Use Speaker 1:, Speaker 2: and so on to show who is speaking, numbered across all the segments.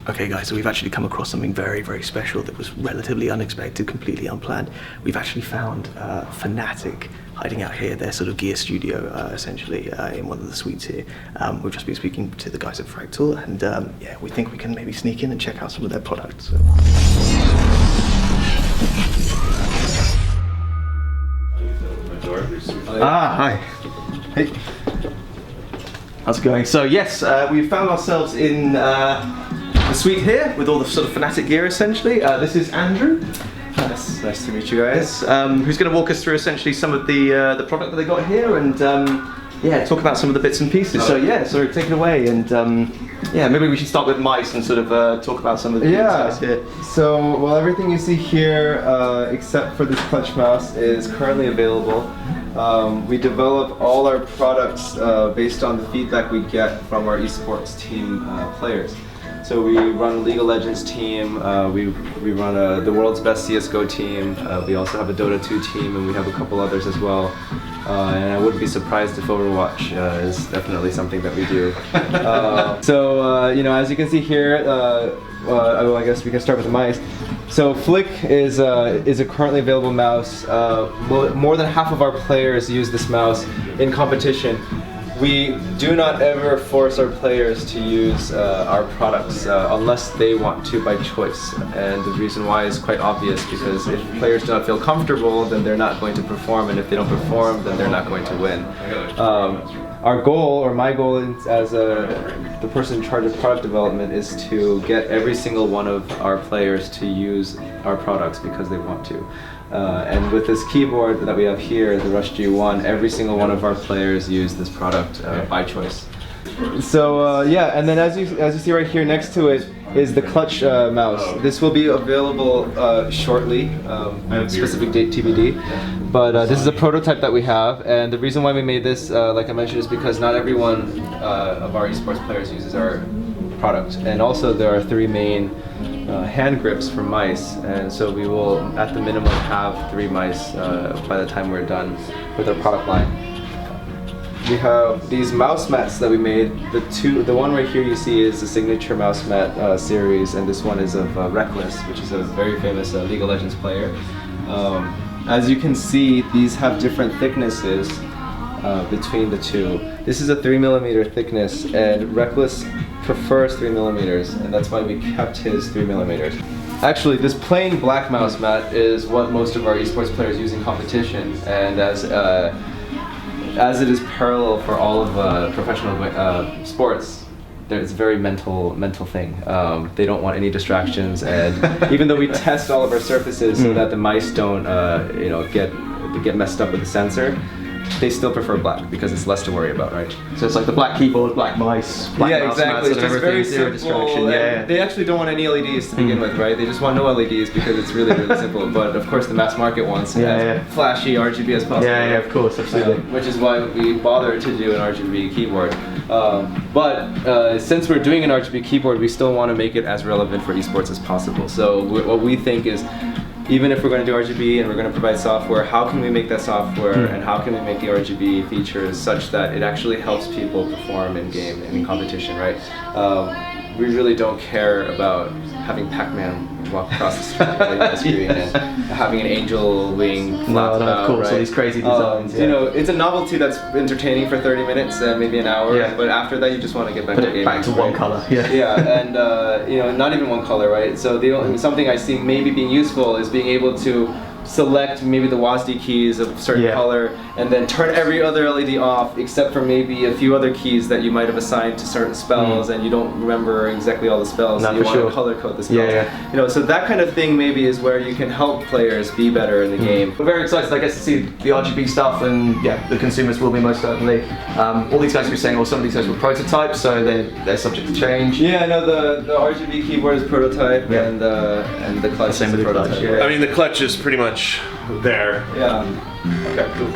Speaker 1: Okay guys, so we've actually come across something very, very special that was relatively unexpected, completely unplanned. We've actually found FNATIC hiding out here, their sort of gear studio, essentially, in one of the suites here. We've just been speaking to the guys at Fractal, and yeah, we think we can maybe sneak in and check out some of their products. So. Hi. Hey. How's it going? So yes, we found ourselves in the suite here with all the sort of FNATIC gear essentially. This is Andrew. Nice to meet you guys. Who's going to walk us through essentially some of the product that they got here and yeah, talk about some of the bits and pieces. So yeah, so take it away and yeah, maybe we should start with mice and sort of talk about some of the guys here.
Speaker 2: So well, everything you see here except for this clutch mouse is currently available. We develop all our products based on the feedback we get from our esports team players. So we run a League of Legends team, we run the world's best CSGO team, we also have a Dota 2 team, and we have a couple others as well. And I wouldn't be surprised if Overwatch is definitely something that we do. So you know, as you can see here, well, I guess we can start with the mice. So Flick is a currently available mouse. More than half of our players use this mouse in competition. We do not ever force our players to use our products unless they want to by choice. And the reason why is quite obvious, because if players do not feel comfortable, then they're not going to perform, and if they don't perform, then they're not going to win. Our goal, or my goal as the person in charge of product development, is to get every single one of our players to use our products because they want to. And with this keyboard that we have here, the Rush G1, every single one of our players use this product by choice. So yeah, and then as you see right here next to it is the clutch mouse. This will be available shortly, specific date TBD. But this is a prototype that we have, and the reason why we made this, like I mentioned, is because not everyone of our esports players uses our product. And also there are 3 main hand grips for mice, and so we will at the minimum have 3 mice by the time we're done with our product line. We have these mouse mats that we made. The one right here you see is the signature mouse mat series, and this one is of Reckless, which is a very famous League of Legends player. As you can see, these have different thicknesses between the two. This is a 3mm thickness, and Reckless prefers 3mm, and that's why we kept his 3mm. Actually, this plain black mouse mat is what most of our esports players use in competition, and as it is parallel for all of professional sports, it's a very mental thing. They don't want any distractions, and even though we test all of our surfaces so that the mice don't you know, get messed up with the sensor, they still prefer black because it's less to worry about, right?
Speaker 1: So it's like the black keyboard, black mice, black mouse
Speaker 2: exactly.
Speaker 1: Mats,
Speaker 2: it's just very
Speaker 1: zero distraction. Yeah.
Speaker 2: They actually don't want any LEDs to begin with, right? They just want no LEDs because it's really simple. But of course, the mass market wants as flashy RGB as possible.
Speaker 1: Yeah, of course, absolutely.
Speaker 2: Which is why we bothered to do an RGB keyboard. But since we're doing an RGB keyboard, we still want to make it as relevant for esports as possible. So what we think is, even if we're going to do RGB and we're going to provide software, how can we make that software and how can we make the RGB features such that it actually helps people perform in game and in competition, right? We really don't care about having Pac-Man walk across the screen and having an angel wing flap about,
Speaker 1: of course,
Speaker 2: right?
Speaker 1: all these crazy designs.
Speaker 2: You know, it's a novelty that's entertaining for 30 minutes and maybe an hour, but after that you just want to get back to gaming.
Speaker 1: Back to one color.
Speaker 2: Yeah, and you know, not even one color, right? So something I see maybe being useful is being able to select maybe the WASD keys of a certain color and then turn every other LED off except for maybe a few other keys that you might have assigned to certain spells and you don't remember exactly all the spells, so you want to color code the spells. You know, so that kind of thing maybe is where you can help players be better in the game.
Speaker 1: We're very excited, I guess, to see the RGB stuff, and yeah, the consumers will be most certainly. All these guys were saying, well, some of these guys were prototypes, so they're subject to change.
Speaker 2: Yeah, no, the RGB keyboard is prototype and the clutch is prototype.
Speaker 3: I mean, the clutch is pretty much there.
Speaker 2: Okay, cool.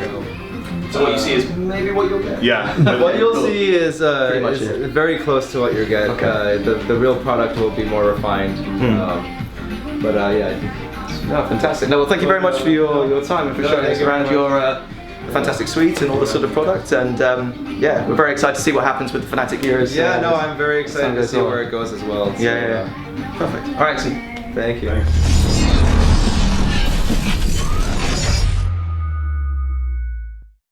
Speaker 1: So what you see is maybe what you'll get.
Speaker 3: Yeah.
Speaker 2: What you'll see is very close to what you'll get. The real product will be more refined. But yeah.
Speaker 1: No, fantastic. No, well, thank you very much for your time and for showing us around your fantastic suite and all the sort of products, and yeah, we're very excited to see what happens with the FNATIC Gears.
Speaker 2: Yeah, no, I'm very
Speaker 1: as
Speaker 2: excited
Speaker 1: time
Speaker 2: to
Speaker 1: goes
Speaker 2: see
Speaker 1: on.
Speaker 2: where it goes as well. So,
Speaker 1: Yeah. Perfect. All right, excellent.
Speaker 2: Thank you.
Speaker 3: Thanks.